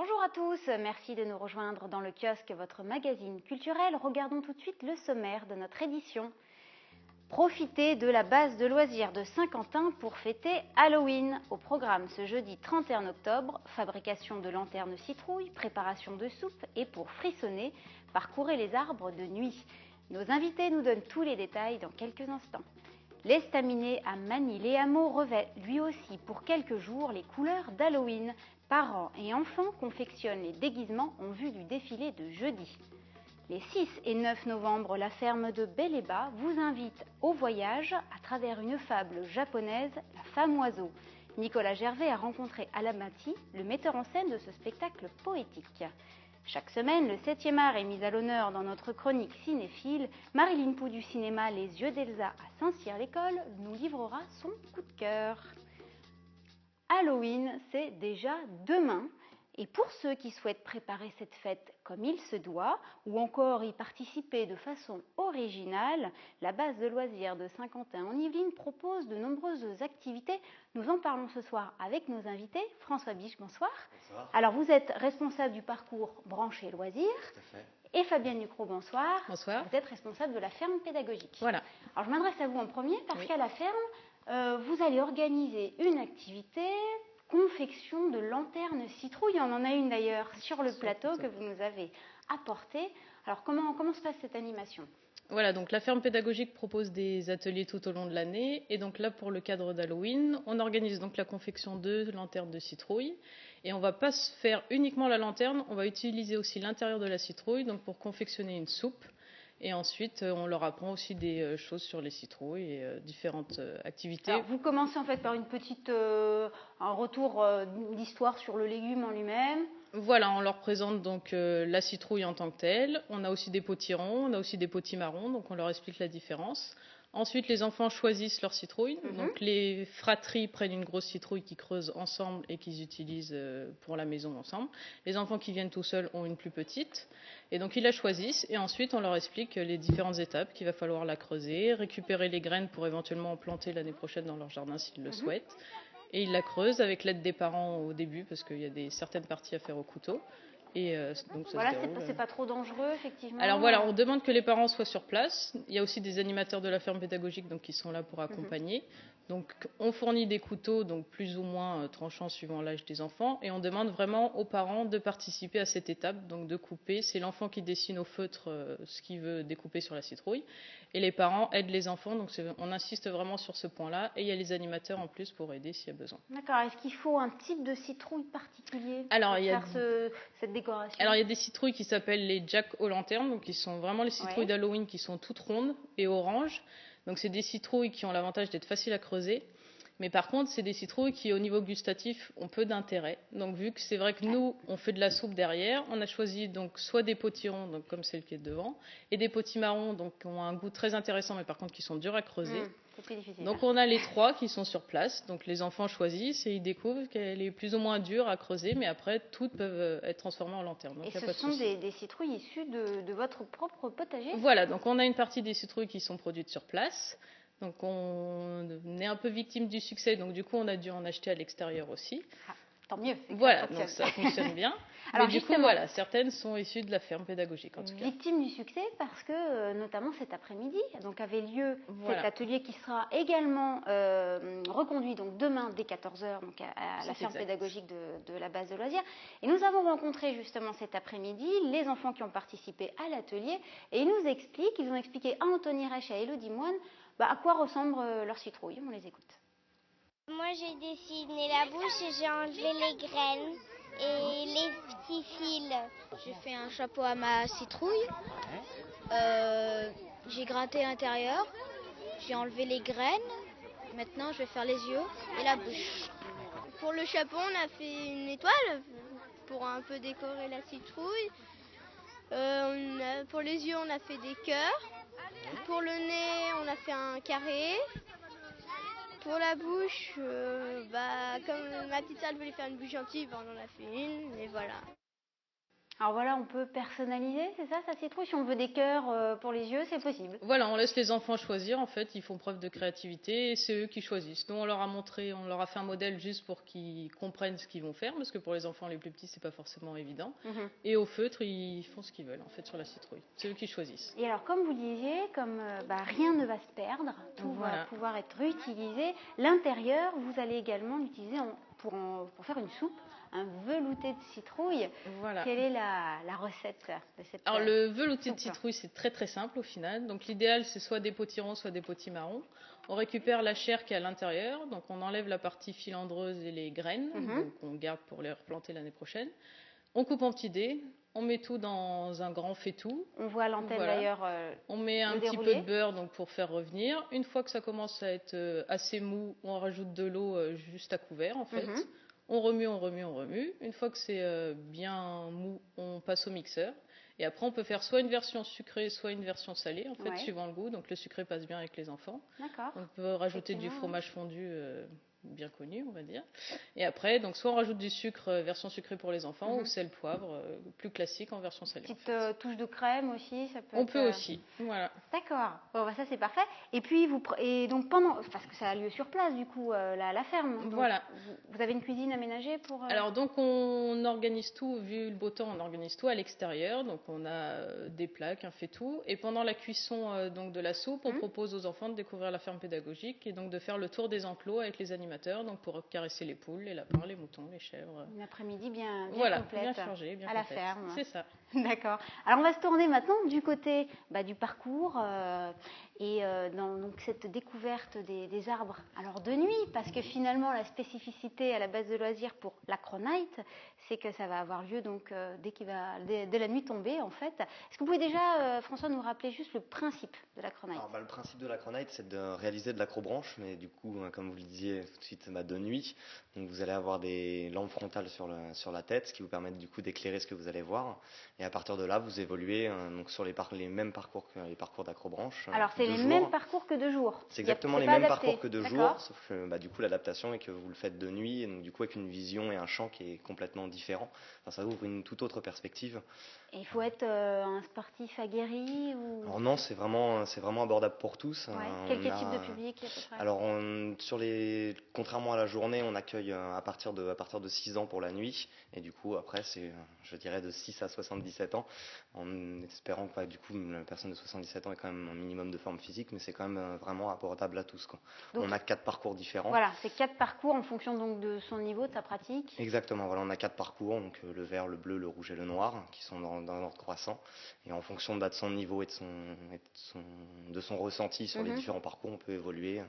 Bonjour à tous, merci de nous rejoindre dans le kiosque, votre magazine culturel. Regardons tout de suite le sommaire de notre édition. Profitez de la base de loisirs de Saint-Quentin pour fêter Halloween. Au programme ce jeudi 31 octobre, fabrication de lanternes citrouilles, préparation de soupe et pour frissonner, parcourez les arbres de nuit. Nos invités nous donnent tous les détails dans quelques instants. L'estaminet à Magny-les-Hameaux revêt lui aussi pour quelques jours les couleurs d'Halloween. Parents et enfants confectionnent les déguisements en vue du défilé de jeudi. Les 6 et 9 novembre, la ferme de Bel-et-Bas vous invite au voyage à travers une fable japonaise, La Femme Oiseau. Nicolas Gervais a rencontré Alamati, le metteur en scène de ce spectacle poétique. Chaque semaine, le 7e art est mis à l'honneur dans notre chronique cinéphile. Marilyn Pou du cinéma Les Yeux d'Elsa à Saint-Cyr-l'École nous livrera son coup de cœur. Halloween, c'est déjà demain. Et pour ceux qui souhaitent préparer cette fête comme il se doit, ou encore y participer de façon originale, la base de loisirs de Saint-Quentin en Yvelines propose de nombreuses activités. Nous en parlons ce soir avec nos invités. François Biche, bonsoir. Bonsoir. Alors vous êtes responsable du parcours branché loisirs. Tout à fait. Et Fabienne Ducrot, bonsoir. Bonsoir. Vous êtes responsable de la ferme pédagogique. Voilà. Alors je m'adresse à vous en premier parce qu'à la ferme, vous allez organiser une activité confection de lanternes citrouilles. On en a une d'ailleurs sur le plateau que vous nous avez apportée. Alors comment se passe cette animation ? Voilà, donc la ferme pédagogique propose des ateliers tout au long de l'année. Et donc là, pour le cadre d'Halloween, on organise donc la confection de lanternes de citrouille. Et on ne va pas se faire uniquement la lanterne, on va utiliser aussi l'intérieur de la citrouille donc pour confectionner une soupe. Et ensuite, on leur apprend aussi des choses sur les citrouilles et différentes activités. Alors, vous commencez en fait par un retour d'histoire sur le légume en lui-même. Voilà, on leur présente donc la citrouille en tant que telle. On a aussi des potirons, on a aussi des potimarrons, donc on leur explique la différence. Ensuite, les enfants choisissent leur citrouille. Donc les fratries prennent une grosse citrouille qu'ils creusent ensemble et qu'ils utilisent pour la maison ensemble. Les enfants qui viennent tout seuls ont une plus petite. Et donc ils la choisissent et ensuite on leur explique les différentes étapes qu'il va falloir la creuser, récupérer les graines pour éventuellement en planter l'année prochaine dans leur jardin s'ils le souhaitent. Et ils la creusent avec l'aide des parents au début parce qu'il y a certaines parties à faire au couteau. Et donc ça voilà, se déroule. C'est pas trop dangereux, effectivement. Alors voilà, on demande que les parents soient sur place. Il y a aussi des animateurs de la ferme pédagogique donc, qui sont là pour accompagner. Donc on fournit des couteaux donc plus ou moins tranchants suivant l'âge des enfants et on demande vraiment aux parents de participer à cette étape, donc de couper. C'est l'enfant qui dessine au feutre ce qu'il veut découper sur la citrouille et les parents aident les enfants. Donc on insiste vraiment sur ce point-là et il y a les animateurs en plus pour aider s'il y a besoin. D'accord. Est-ce qu'il faut un type de citrouille particulier pour faire cette décoration ? Alors il y a des citrouilles qui s'appellent les Jack aux lanternes, donc qui sont vraiment les citrouilles d'Halloween qui sont toutes rondes et oranges. Donc c'est des citrouilles qui ont l'avantage d'être faciles à creuser. Mais par contre, c'est des citrouilles qui, au niveau gustatif, ont peu d'intérêt. Donc, vu que c'est vrai que nous, on fait de la soupe derrière, on a choisi donc soit des potirons, donc comme celle qui est devant, et des potimarrons, donc qui ont un goût très intéressant, mais par contre qui sont durs à creuser. C'est plus difficile. Donc, on a les trois qui sont sur place. Donc, les enfants choisissent et ils découvrent qu'elle est plus ou moins dure à creuser, mais après, toutes peuvent être transformées en lanterne. Donc, et ce sont des citrouilles issues de votre propre potager ? Voilà, donc on a une partie des citrouilles qui sont produites sur place. Donc on est un peu victime du succès, donc du coup on a dû en acheter à l'extérieur aussi. Ah, tant mieux. Voilà, donc ça fonctionne bien. Alors mais du coup voilà, certaines sont issues de la ferme pédagogique en tout cas. Victime du succès parce que notamment cet après-midi, donc avait lieu cet atelier qui sera également reconduit donc demain dès 14h donc à la ferme pédagogique de la base de loisirs. Et nous avons rencontré justement cet après-midi les enfants qui ont participé à l'atelier et ils nous expliquent, ils ont expliqué à Anthony Reich et à Elodie Moine à quoi ressemble leur citrouille. On les écoute. Moi j'ai dessiné la bouche et j'ai enlevé les graines et les petits fils. J'ai fait un chapeau à ma citrouille. J'ai gratté l'intérieur. J'ai enlevé les graines. Maintenant je vais faire les yeux et la bouche. Pour le chapeau on a fait une étoile pour un peu décorer la citrouille. Pour les yeux on a fait des cœurs. Pour le nez, on a fait un carré. Pour la bouche, comme ma petite sœur voulait faire une bouche gentille, on en a fait une, et voilà. Alors voilà, on peut personnaliser, c'est ça, sa citrouille? Si on veut des cœurs pour les yeux, c'est possible. Voilà, on laisse les enfants choisir, en fait, ils font preuve de créativité et c'est eux qui choisissent. Nous, on leur a montré, on leur a fait un modèle juste pour qu'ils comprennent ce qu'ils vont faire, parce que pour les enfants les plus petits, c'est pas forcément évident. Et au feutre, ils font ce qu'ils veulent, en fait, sur la citrouille. C'est eux qui choisissent. Et alors, comme vous disiez, comme rien ne va se perdre, tout va Voilà. pouvoir être réutilisé, l'intérieur, vous allez également l'utiliser pour faire une soupe, un velouté de citrouille. Voilà. Quelle est la recette de cette Alors le velouté soupe de citrouille, c'est très très simple au final. Donc l'idéal, c'est soit des potirons, soit des potimarrons. On récupère la chair qui est à l'intérieur, donc on enlève la partie filandreuse et les graines, donc on garde pour les replanter l'année prochaine. On coupe en petits dés, on met tout dans un grand faitout. On voit à l'antenne Voilà. d'ailleurs. On met un petit peu de beurre donc pour faire revenir. Une fois que ça commence à être assez mou, on rajoute de l'eau juste à couvert en fait. On remue, on remue, on remue. Une fois que c'est bien mou, on passe au mixeur. Et après, on peut faire soit une version sucrée, soit une version salée, en fait, suivant le goût. Donc le sucré passe bien avec les enfants. D'accord. On peut rajouter du fromage fondu bien connu, on va dire. Et après, donc soit on rajoute du sucre, version sucrée pour les enfants, ou sel poivre, plus classique en version salée. Petite touche de crème aussi, ça peut On être, peut aussi, voilà. D'accord. Bon, ça c'est parfait. Et puis donc parce que ça a lieu sur place du coup, la ferme. Donc, Voilà. Vous avez une cuisine aménagée pour. Alors donc on organise tout, vu le beau temps, on organise tout à l'extérieur. Donc on a des plaques, un fait-tout. Et pendant la cuisson donc de la soupe, on propose aux enfants de découvrir la ferme pédagogique et donc de faire le tour des enclos avec les animateurs, donc pour caresser les poules, les lapins, les moutons, les chèvres. Une après-midi bien complète. Bien chargée, bien à complète. La ferme. C'est ça. D'accord. Alors on va se tourner maintenant du côté du parcours et dans donc, cette découverte des arbres. Alors de nuit, parce que finalement la spécificité à la base de loisirs pour l'acronite, c'est que ça va avoir lieu donc dès la nuit tombée en fait. Est-ce que vous pouvez déjà, François, nous rappeler juste le principe de l'acronite? Alors, le principe de l'acronite, c'est de réaliser de l'acrobranche, mais du coup, comme vous le disiez tout de suite, de nuit. Donc vous allez avoir des lampes frontales sur la tête, ce qui vous permettent du coup d'éclairer ce que vous allez voir. Et à partir de là, vous évoluez donc sur les mêmes parcours que les parcours d'acrobranche. Alors c'est les mêmes parcours que de jour. C'est exactement les mêmes parcours que de jour, sauf que du coup l'adaptation est que vous le faites de nuit, et donc du coup avec une vision et un champ qui est complètement différent. Enfin, ça ouvre une toute autre perspective. Et il faut être un sportif aguerri ou... Alors non, c'est vraiment abordable pour tous. Quel type de public à peu près? Alors contrairement à la journée, on accueille à partir de 6 ans pour la nuit, et du coup après c'est, je dirais, de 6 à 77 ans, en espérant que du coup la personne de 77 ans ait quand même un minimum de forme physique, mais c'est quand même vraiment abordable à tous, quoi. Donc, on a 4 parcours différents. Voilà, c'est 4 parcours en fonction donc de son niveau, de sa pratique. Exactement, voilà, on a 4 parcours, donc le vert, le bleu, le rouge et le noir, qui sont dans l'ordre croissant. Et en fonction de son niveau et de son ressenti sur les différents parcours, on peut évoluer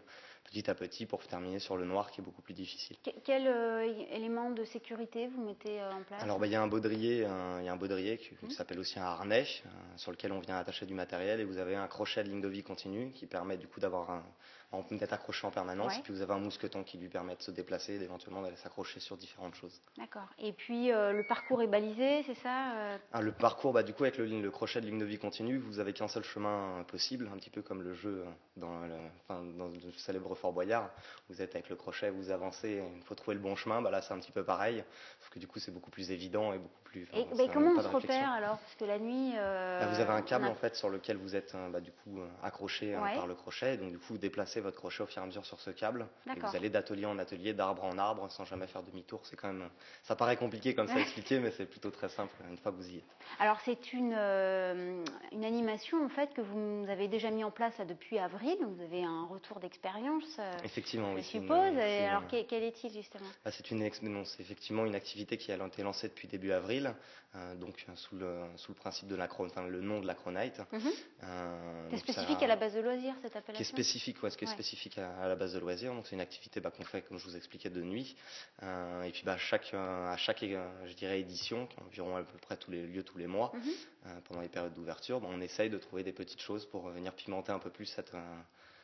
petit à petit pour terminer sur le noir qui est beaucoup plus difficile. Quel élément de sécurité vous mettez en place? Alors il y a un baudrier, qui s'appelle aussi un harnais, sur lequel on vient attacher du matériel, et vous avez un crochet de ligne de vie continue qui permet du coup d'être accroché en permanence. Et puis vous avez un mousqueton qui lui permet de se déplacer, d'éventuellement d'aller s'accrocher sur différentes choses. D'accord. Et puis le parcours est balisé, c'est ça? Le parcours, du coup avec le crochet de ligne de vie continue, vous avez qu'un seul chemin possible, un petit peu comme le jeu dans le célèbre Fort Boyard. Vous êtes avec le crochet, vous avancez, il faut trouver le bon chemin. Là c'est un petit peu pareil, sauf que du coup c'est beaucoup plus évident et beaucoup plus... comment on se repère alors? Parce que la nuit... vous avez un câble en fait sur lequel vous êtes du coup accroché par le crochet, et donc du coup vous déplacez votre crochet au fur et à mesure sur ce câble, et vous allez d'atelier en atelier, d'arbre en arbre, sans jamais faire demi-tour. C'est quand même, ça paraît compliqué comme ça à expliquer, mais c'est plutôt très simple une fois que vous y êtes. Alors c'est une animation en fait que vous avez déjà mis en place depuis avril. Vous avez un retour d'expérience. Effectivement, je suppose. Alors quel est-il justement? C'est effectivement une activité qui a été lancée depuis début avril, donc sous le principe de le nom de l'acronite. C'est spécifique à la base de loisirs cette appellation? Qui est spécifique, spécifique à la base de loisirs. Donc c'est une activité qu'on fait, comme je vous expliquais, de nuit. Et puis à chaque je dirais édition, qui est environ à peu près tous les mois, pendant les périodes d'ouverture, on essaye de trouver des petites choses pour venir pimenter un peu plus cette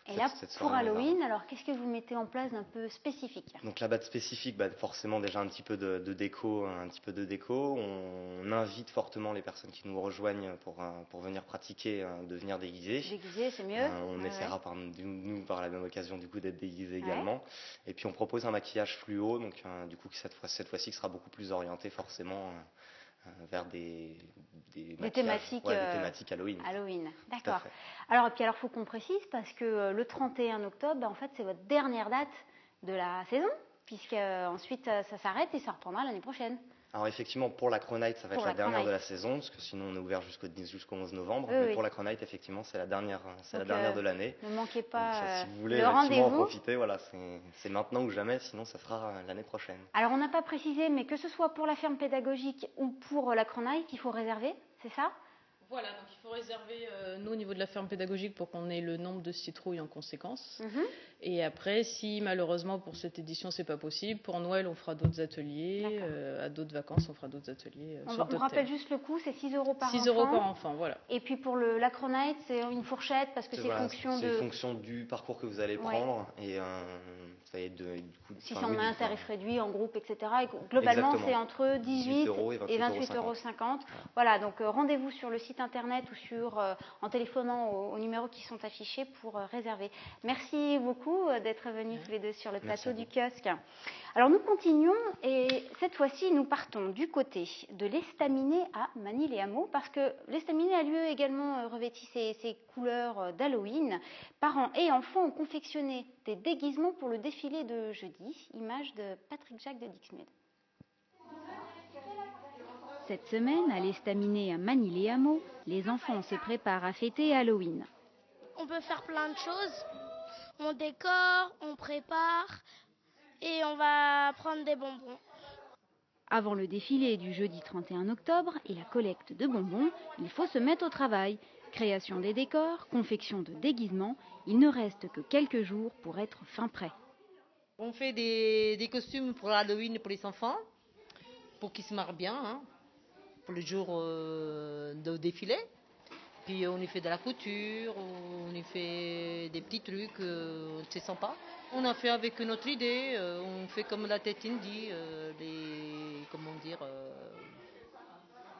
Et là, pour Halloween, alors qu'est-ce que vous mettez en place d'un peu spécifique? Donc là-bas de spécifique, forcément déjà un petit peu de déco, On invite fortement les personnes qui nous rejoignent pour venir pratiquer, de venir déguiser. Déguiser, c'est mieux. On essaiera par la même occasion du coup d'être déguisé également. Et puis on propose un maquillage fluo, donc du coup cette fois-ci qui sera beaucoup plus orienté forcément vers des maquillages, thématiques, des thématiques Halloween. Halloween, Tout à d'accord. fait. Alors, faut qu'on précise parce que le 31 octobre, en fait, c'est votre dernière date de la saison, puisque ensuite ça s'arrête et ça reprendra l'année prochaine. Alors effectivement, pour la Cronite, ça va Pour être la la dernière de Cronite. la saison, parce que sinon on est ouvert jusqu'au 11 novembre. Oui, Mais oui. pour la Cronite, effectivement, c'est la dernière Donc, de l'année. Ne manquez Donc, pas si vous voulez le effectivement en rendez-vous. profiter, voilà, c'est maintenant ou jamais, sinon ça sera l'année prochaine. Alors, on n'a pas précisé, mais que ce soit pour la ferme pédagogique ou pour la Cronite, il faut réserver, c'est ça? Voilà, donc il faut réserver, nous, au niveau de la ferme pédagogique, pour qu'on ait le nombre de citrouilles en conséquence. Et après, si malheureusement pour cette édition c'est pas possible, pour Noël on fera d'autres ateliers, à d'autres vacances on fera d'autres ateliers. On rappelle juste le coût, c'est 6 € par enfant. 6 € par enfant, voilà. Et puis pour la Cronite, c'est une fourchette parce que c'est fonction du parcours que vous allez prendre et ça va être du coup. Si on met un tarif réduit en groupe, etc. Et globalement, c'est entre 18 et 28,50 €. Voilà, donc rendez-vous sur le site internet ou en téléphonant aux numéros qui sont affichés pour réserver. Merci beaucoup d'être venus tous les deux sur le plateau du kiosque. Alors nous continuons et cette fois-ci nous partons du côté de l'estaminet à Magny-les-Hameaux parce que l'estaminet a lieu également revêti ses couleurs d'Halloween. Parents et enfants ont confectionné des déguisements pour le défilé de jeudi, image de Patrick Jacques de Dixmude. Cette semaine, à l'estaminet à Magny-les-Hameaux, les enfants se préparent à fêter Halloween. On peut faire plein de choses. On décore, on prépare et on va prendre des bonbons. Avant le défilé du jeudi 31 octobre et la collecte de bonbons, il faut se mettre au travail. Création des décors, confection de déguisements, il ne reste que quelques jours pour être fin prêt. On fait des costumes pour Halloween pour les enfants, pour qu'ils se marrent bien, hein, pour le jour de défilé. Puis on y fait de la couture, on y fait des petits trucs, c'est sympa. On a fait avec notre idée, on fait comme la tête indie,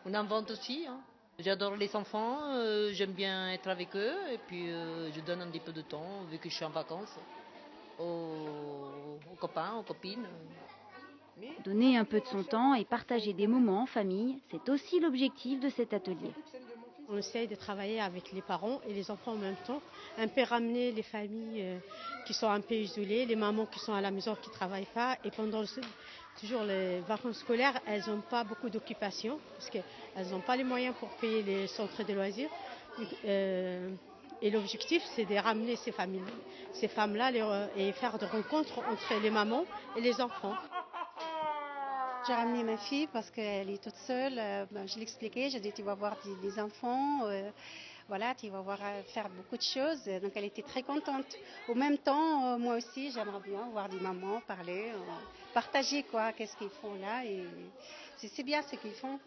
on invente aussi. Hein. J'adore les enfants, j'aime bien être avec eux et puis je donne un petit peu de temps vu que je suis en vacances aux copains, aux copines. Donner un peu de son temps et partager des moments en famille, c'est aussi l'objectif de cet atelier. On essaye de travailler avec les parents et les enfants en même temps, un peu ramener les familles qui sont un peu isolées, les mamans qui sont à la maison qui ne travaillent pas. Et pendant toujours les vacances scolaires, elles n'ont pas beaucoup d'occupation parce qu'elles n'ont pas les moyens pour payer les centres de loisirs. Et l'objectif, c'est de ramener ces femmes-là et faire des rencontres entre les mamans et les enfants. J'ai ramené ma fille parce qu'elle est toute seule. Je l'expliquais, j'ai dit tu vas voir des enfants, voilà, tu vas voir faire beaucoup de choses. Donc elle était très contente. Au même temps, moi aussi, j'aimerais bien voir des mamans parler, partager qu'est-ce qu'ils font là. Et c'est bien ce qu'ils font.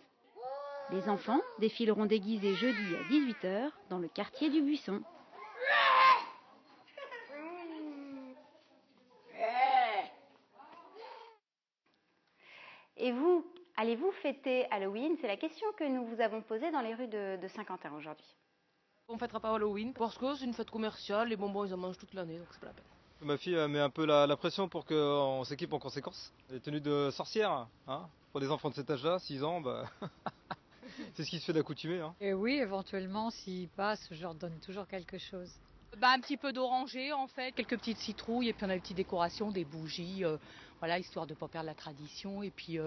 Les enfants défileront déguisés jeudi à 18 h dans le quartier du Buisson. Et vous, allez-vous fêter Halloween? C'est la question que nous vous avons posée dans les rues de Saint-Quentin aujourd'hui. On ne fêtera pas Halloween parce que c'est une fête commerciale, les bonbons ils en mangent toute l'année, donc c'est pas la peine. Ma fille met un peu la pression pour qu'on s'équipe en conséquence. Les tenues de sorcière, hein, pour des enfants de cet âge-là, 6 ans, c'est ce qui se fait d'accoutumé. Hein. Et oui, éventuellement, s'ils passent, je leur donne toujours quelque chose. Un petit peu d'oranger en fait, quelques petites citrouilles et puis on a des petites décorations, des bougies, voilà, histoire de ne pas perdre la tradition. Et puis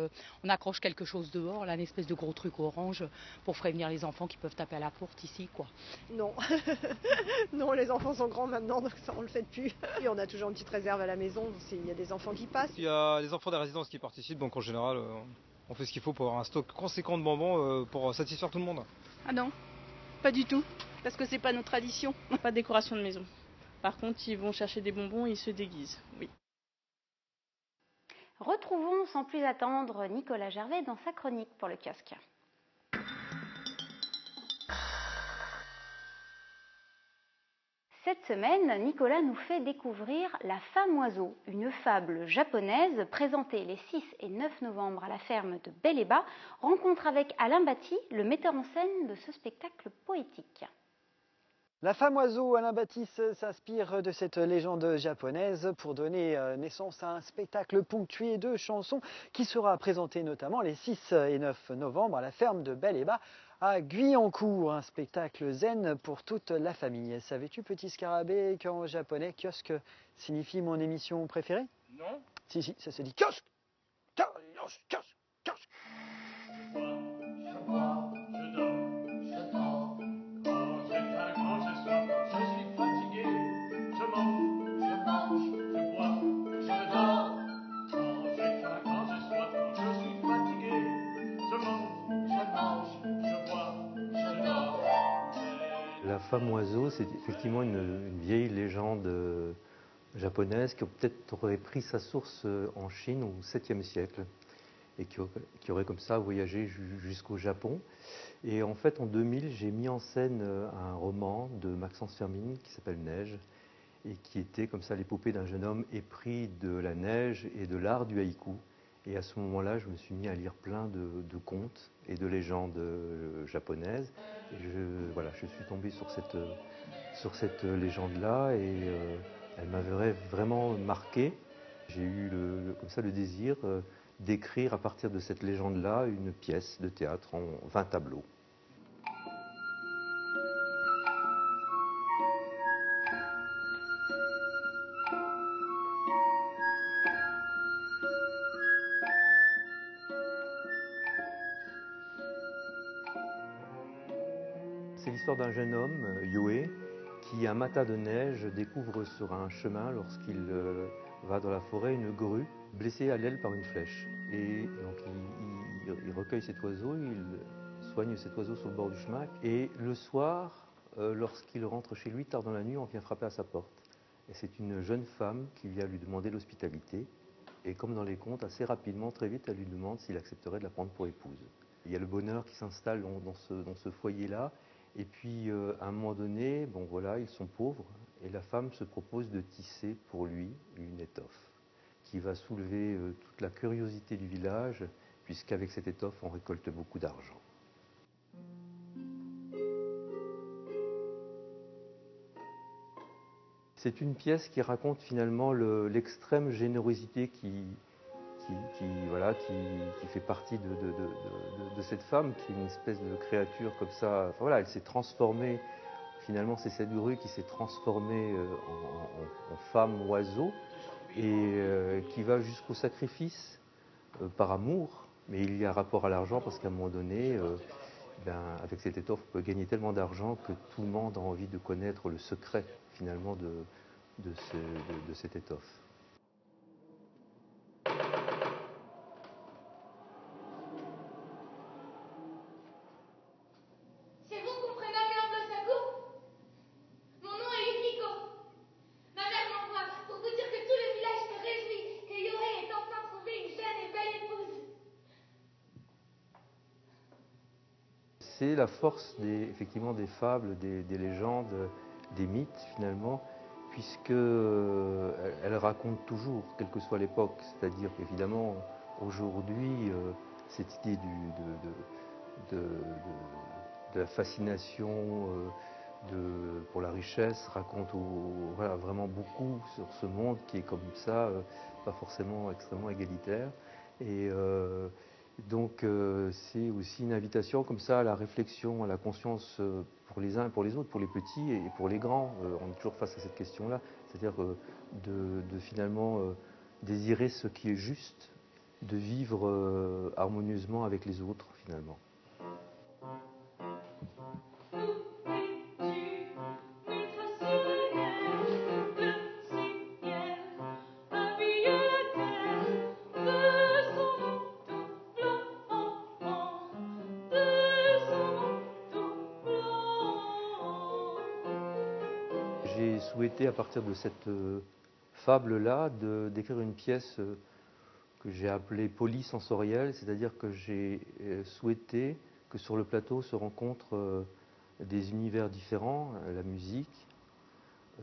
on accroche quelque chose dehors, là, une espèce de gros truc orange pour prévenir les enfants qui peuvent taper à la porte ici, quoi. Non, non, les enfants sont grands maintenant, donc ça on le fait plus. Et on a toujours une petite réserve à la maison s'il y a des enfants qui passent. Il y a les enfants des résidences qui participent, donc en général, on fait ce qu'il faut pour avoir un stock conséquent de bonbons pour satisfaire tout le monde. Ah non, pas du tout. Parce que c'est pas notre tradition, pas de décoration de maison. Par contre, ils vont chercher des bonbons et ils se déguisent, oui. Retrouvons sans plus attendre Nicolas Gervais dans sa chronique pour le kiosque. Cette semaine, Nicolas nous fait découvrir La Femme Oiseau, une fable japonaise présentée les 6 et 9 novembre à la ferme de Bel-et-Bas. Rencontre avec Alain Batty, le metteur en scène de ce spectacle poétique. La femme oiseau, Alain Baptiste s'inspire de cette légende japonaise pour donner naissance à un spectacle ponctué de chansons qui sera présenté notamment les 6 et 9 novembre à la ferme de Bel-et-Bas à Guyancourt. Un spectacle zen pour toute la famille. Savais-tu, petit scarabée, qu'en japonais, kiosque signifie mon émission préférée? Non. Si, ça se dit kiosque. Kiosque. Je bois, je dors, je dors. Quand j'ai faim, quand j'ai soif, je suis fatigué. Je mange, je bois, je dors. Quand j'ai faim, quand j'ai soif, quand je suis fatigué. Je mange, je bois, je dors. La femme oiseau, c'est effectivement une vieille légende japonaise qui peut-être aurait pris sa source en Chine au 7e siècle et qui aurait comme ça voyagé jusqu'au Japon. Et en fait, en 2000, j'ai mis en scène un roman de Maxence Fermine qui s'appelle Neige et qui était comme ça l'épopée d'un jeune homme épris de la neige et de l'art du haïku. Et à ce moment-là, je me suis mis à lire plein de contes et de légendes japonaises. Et je suis tombé sur cette légende-là et elle m'avait vraiment marqué. J'ai eu comme ça le désir d'écrire à partir de cette légende-là une pièce de théâtre en 20 tableaux. C'est l'histoire d'un jeune homme, Yoé, qui un matin de neige découvre sur un chemin, lorsqu'il va dans la forêt, une grue blessée à l'aile par une flèche. Et donc il recueille cet oiseau, il soigne cet oiseau sur le bord du chemin. Et le soir, lorsqu'il rentre chez lui, tard dans la nuit, on vient frapper à sa porte. Et c'est une jeune femme qui vient lui demander l'hospitalité. Et comme dans les contes, assez rapidement, très vite, elle lui demande s'il accepterait de la prendre pour épouse. Il y a le bonheur qui s'installe dans ce foyer-là. Et puis, à un moment donné, bon voilà, ils sont pauvres, et la femme se propose de tisser pour lui une étoffe, qui va soulever toute la curiosité du village, puisqu'avec cette étoffe, on récolte beaucoup d'argent. C'est une pièce qui raconte finalement l'extrême générosité qui fait partie de cette femme, qui est une espèce de créature comme ça. Enfin, voilà, elle s'est transformée, finalement c'est cette grue qui s'est transformée en femme oiseau, et qui va jusqu'au sacrifice par amour, mais il y a rapport à l'argent, parce qu'à un moment donné, avec cette étoffe, on peut gagner tellement d'argent que tout le monde a envie de connaître le secret finalement de cette étoffe. C'est la force effectivement des fables, des légendes, des mythes finalement, puisque elles racontent toujours, quelle que soit l'époque. C'est-à-dire qu'évidemment, aujourd'hui, cette idée de la fascination pour la richesse raconte vraiment beaucoup sur ce monde qui est comme ça, pas forcément extrêmement égalitaire. Et donc c'est aussi une invitation comme ça à la réflexion, à la conscience pour les uns et pour les autres, pour les petits et pour les grands. On est toujours face à cette question-là, c'est-à-dire de finalement désirer ce qui est juste, de vivre harmonieusement avec les autres finalement. J'ai souhaité, à partir de cette fable-là, d'écrire une pièce que j'ai appelée polysensorielle, c'est-à-dire que j'ai souhaité que sur le plateau se rencontrent des univers différents, la musique,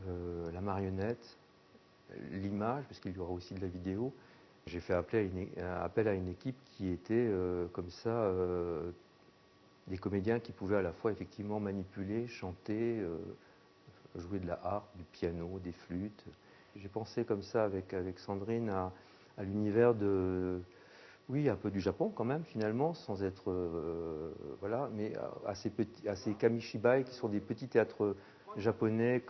la marionnette, l'image, parce qu'il y aura aussi de la vidéo. J'ai fait appel à une équipe qui était comme ça, des comédiens qui pouvaient à la fois effectivement manipuler, chanter, jouer de la harpe, du piano, des flûtes. J'ai pensé comme ça avec Sandrine à l'univers oui, un peu du Japon quand même finalement, sans être voilà, mais à ces kamishibai qui sont des petits théâtres japonais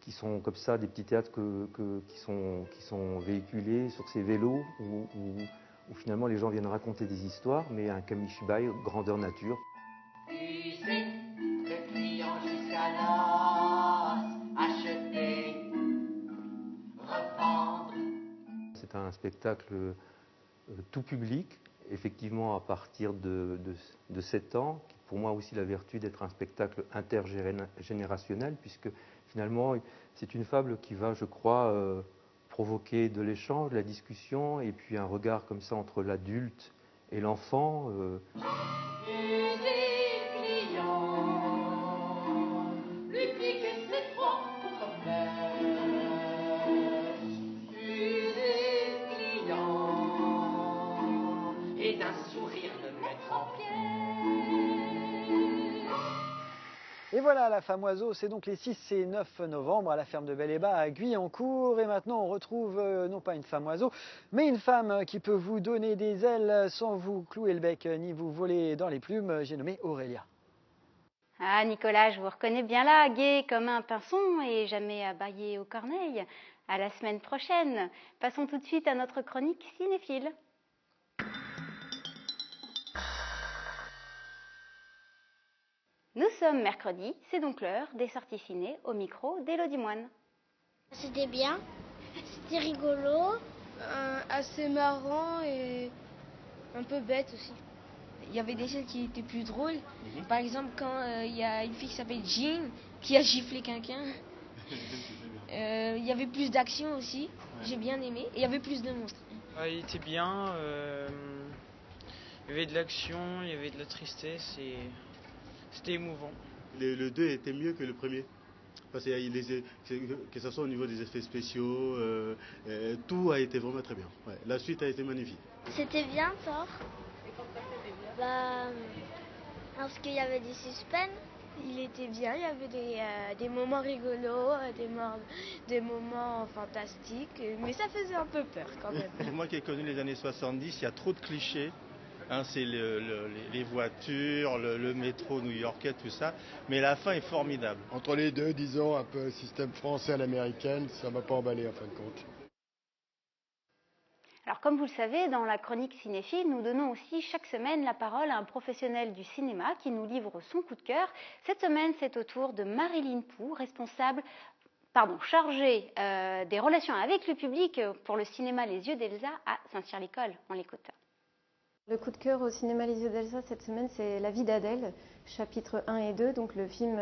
qui sont comme ça, des petits théâtres qui sont véhiculés sur ces vélos où finalement les gens viennent raconter des histoires, mais un kamishibai grandeur nature. User, le client jusqu'à l'os, acheter, revendre. C'est un spectacle tout public, effectivement à partir de 7 ans, qui pour moi aussi la vertu d'être un spectacle intergénérationnel, puisque finalement c'est une fable qui va, je crois, provoquer de l'échange, de la discussion, et puis un regard comme ça entre l'adulte et l'enfant. Et d'un sourire le mettre en pied. Et voilà, la femme oiseau, c'est donc les 6 et 9 novembre à la ferme de Bel-et-Bas à Guyancourt. Et maintenant, on retrouve non pas une femme oiseau, mais une femme qui peut vous donner des ailes sans vous clouer le bec ni vous voler dans les plumes. J'ai nommé Aurélia. Ah, Nicolas, je vous reconnais bien là, gai comme un pinson et jamais abaillé aux corneilles. À la semaine prochaine. Passons tout de suite à notre chronique cinéphile. Nous sommes mercredi, c'est donc l'heure des sorties ciné au micro d'Élodie Moine. C'était bien, c'était rigolo. Assez marrant et un peu bête aussi. Il y avait des scènes qui étaient plus drôles. Par exemple, quand il y a une fille qui s'appelle Jean qui a giflé quelqu'un. Il y avait plus d'action aussi, j'ai bien aimé. Et il y avait plus de monstres. Il était bien. Il y avait de l'action, il y avait de la tristesse et c'était émouvant. Le 2 était mieux que le premier. Parce que ce soit au niveau des effets spéciaux, tout a été vraiment très bien. Ouais, la suite a été magnifique. C'était bien, Thor. Parce qu'il y avait du suspense. Il était bien, il y avait des moments rigolos, des moments fantastiques, mais ça faisait un peu peur quand même. Moi qui ai connu les années 70, il y a trop de clichés. C'est les voitures, le métro new-yorkais, tout ça. Mais la fin est formidable. Entre les deux, disons, un peu système français à l'américaine, ça m'a pas emballé en fin de compte. Alors comme vous le savez, dans la chronique cinéphile, nous donnons aussi chaque semaine la parole à un professionnel du cinéma qui nous livre son coup de cœur. Cette semaine, c'est au tour de Marilyn Pou, chargée des relations avec le public pour le cinéma Les Yeux d'Elsa à Saint-Cyr-l'École. On l'écoute. Le coup de cœur au cinéma Les Yeux d'Elsa cette semaine, c'est La vie d'Adèle, chapitres 1 et 2, donc le film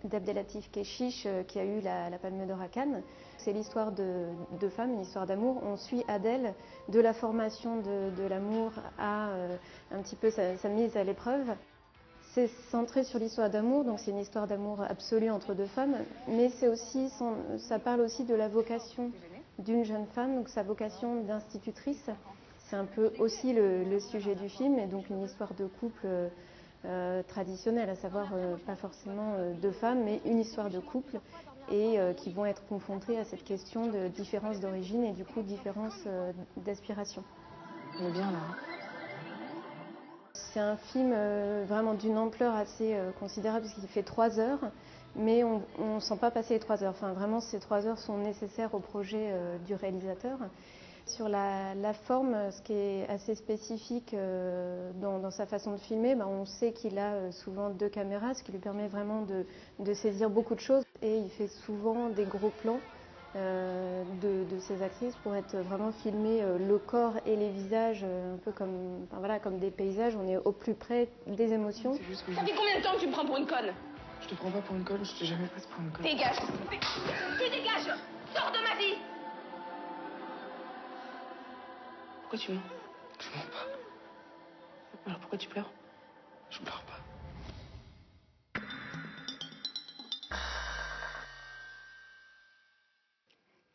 d'Abdelatif Kechiche qui a eu la Palme d'Or à Cannes. C'est l'histoire de deux femmes, une histoire d'amour. On suit Adèle de la formation de l'amour à un petit peu sa mise à l'épreuve. C'est centré sur l'histoire d'amour, donc c'est une histoire d'amour absolue entre deux femmes, mais c'est aussi ça parle aussi de la vocation d'une jeune femme, donc sa vocation d'institutrice. C'est un peu aussi le sujet du film, et donc une histoire de couple traditionnelle, à savoir pas forcément deux femmes, mais une histoire de couple, et qui vont être confrontées à cette question de différence d'origine et du coup différence d'aspiration. On est bien là. C'est un film vraiment d'une ampleur assez considérable, parce qu'il fait 3 heures, mais on ne sent pas passer les 3 heures. Enfin, vraiment, ces 3 heures sont nécessaires au projet du réalisateur. Sur la forme, ce qui est assez spécifique dans sa façon de filmer, on sait qu'il a souvent 2 caméras, ce qui lui permet vraiment de saisir beaucoup de choses. Et il fait souvent des gros plans de ses actrices pour être vraiment filmé le corps et les visages, un peu comme des paysages. On est au plus près des émotions. Ça fait combien de temps que tu me prends pour une conne? Je te prends pas pour une conne, je t'ai jamais prise pour une conne. Dégage! Tu dégages! Sors de ma vie! Pourquoi tu mens? Je mens pas. Alors pourquoi tu pleures? Je pleure pas.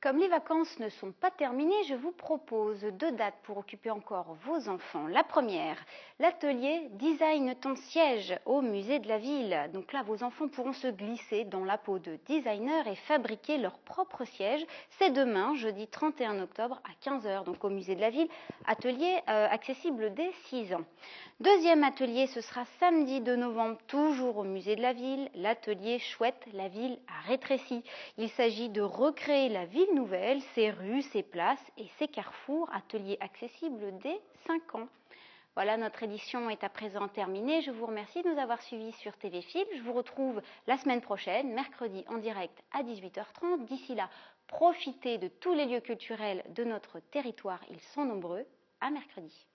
Comme les vacances ne sont pas terminées, je vous propose 2 dates pour occuper encore vos enfants. La première, l'atelier Design ton siège au musée de la ville. Donc là, vos enfants pourront se glisser dans la peau de designer et fabriquer leur propre siège. C'est demain, jeudi 31 octobre à 15 h, donc au musée de la ville. Atelier accessible dès 6 ans. Deuxième atelier, ce sera samedi 2 novembre, toujours au musée de la ville. L'atelier Chouette, la ville a rétréci. Il s'agit de recréer la ville nouvelle, ses rues, ses places et ses carrefours. Atelier accessible dès 5 ans. Voilà, notre édition est à présent terminée. Je vous remercie de nous avoir suivis sur TV Film. Je vous retrouve la semaine prochaine, mercredi en direct à 18 h 30. D'ici là, profitez de tous les lieux culturels de notre territoire. Ils sont nombreux. À mercredi.